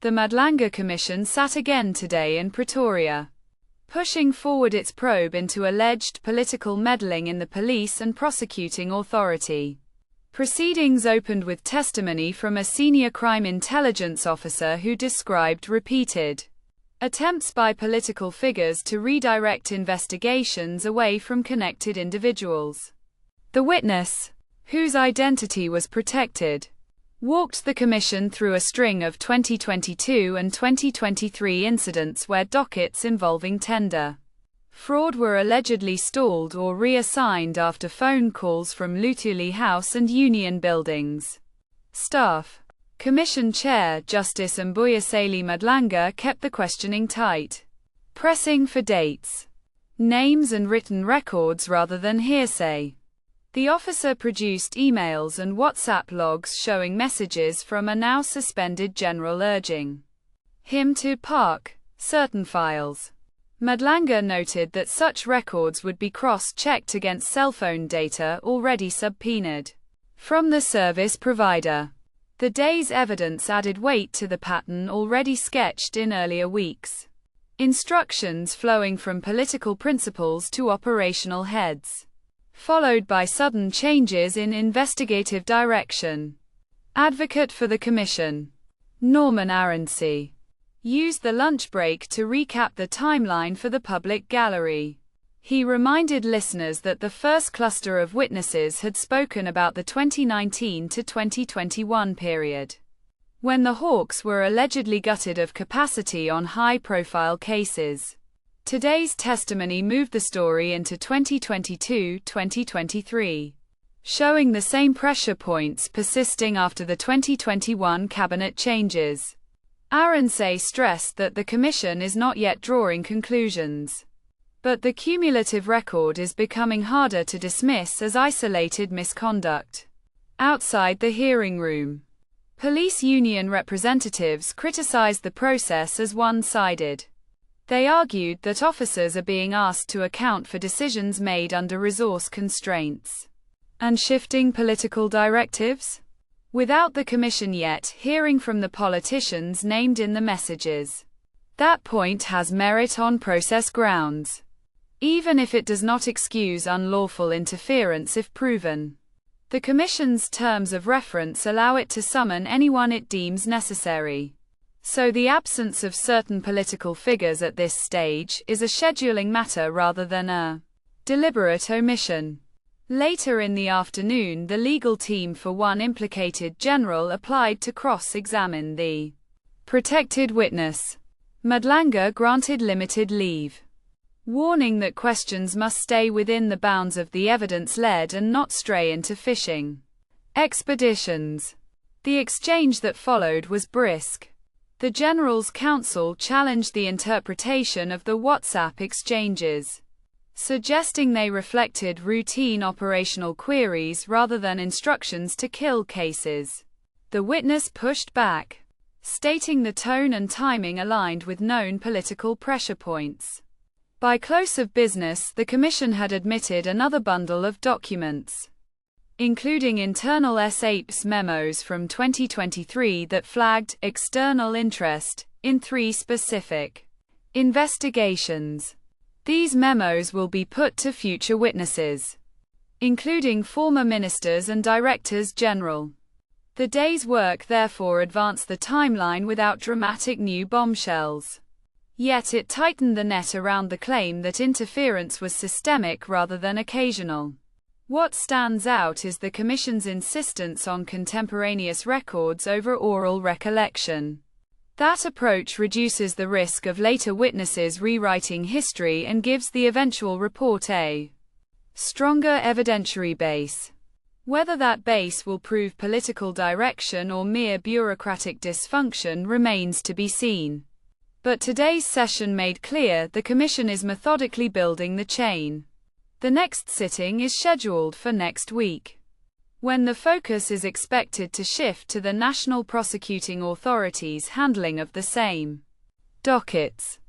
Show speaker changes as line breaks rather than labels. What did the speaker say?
The Madlanga Commission sat again today in Pretoria, pushing forward its probe into alleged political meddling in the police and prosecuting authority. Proceedings opened with testimony from a senior crime intelligence officer who described repeated attempts by political figures to redirect investigations away from connected individuals. The witness, whose identity was protected, walked the commission through a string of 2022 and 2023 incidents where dockets involving tender fraud were allegedly stalled or reassigned after phone calls from Luthuli House and Union buildings. Staff. Commission Chair Justice Mbuyiseni Madlanga kept the questioning tight, pressing for dates, names and written records rather than hearsay. The officer produced emails and WhatsApp logs showing messages from a now suspended general urging him to park certain files. Madlanga noted that such records would be cross-checked against cell phone data already subpoenaed from the service provider. The day's evidence added weight to the pattern already sketched in earlier weeks. Instructions flowing from political principals to operational heads, followed by sudden changes in investigative direction. Advocate for the Commission, Norman Arendse, used the lunch break to recap the timeline for the public gallery. He reminded listeners that the first cluster of witnesses had spoken about the 2019 to 2021 period, when the Hawks were allegedly gutted of capacity on high-profile cases. Today's testimony moved the story into 2022-2023, showing the same pressure points persisting after the 2021 cabinet changes. Arendse stressed that the Commission is not yet drawing conclusions, but the cumulative record is becoming harder to dismiss as isolated misconduct. Outside the hearing room, police union representatives criticized the process as one-sided. They argued that officers are being asked to account for decisions made under resource constraints and shifting political directives, without the Commission yet hearing from the politicians named in the messages. That point has merit on process grounds, even if it does not excuse unlawful interference if proven. The Commission's terms of reference allow it to summon anyone it deems necessary. So the absence of certain political figures at this stage is a scheduling matter rather than a deliberate omission. Later in the afternoon, the legal team for one implicated general applied to cross-examine the protected witness. Madlanga granted limited leave, warning that questions must stay within the bounds of the evidence-led and not stray into fishing expeditions. The exchange that followed was brisk. The General's Counsel challenged the interpretation of the WhatsApp exchanges, suggesting they reflected routine operational queries rather than instructions to kill cases. The witness pushed back, stating the tone and timing aligned with known political pressure points. By close of business, the Commission had admitted another bundle of documents, including internal SAPES memos from 2023 that flagged external interest in 3 specific investigations. These memos will be put to future witnesses, including former ministers and directors general. The day's work therefore advanced the timeline without dramatic new bombshells. Yet it tightened the net around the claim that interference was systemic rather than occasional. What stands out is the Commission's insistence on contemporaneous records over oral recollection. That approach reduces the risk of later witnesses rewriting history and gives the eventual report a stronger evidentiary base. Whether that base will prove political direction or mere bureaucratic dysfunction remains to be seen. But today's session made clear the Commission is methodically building the chain. The next sitting is scheduled for next week, when the focus is expected to shift to the National Prosecuting Authority's handling of the same dockets.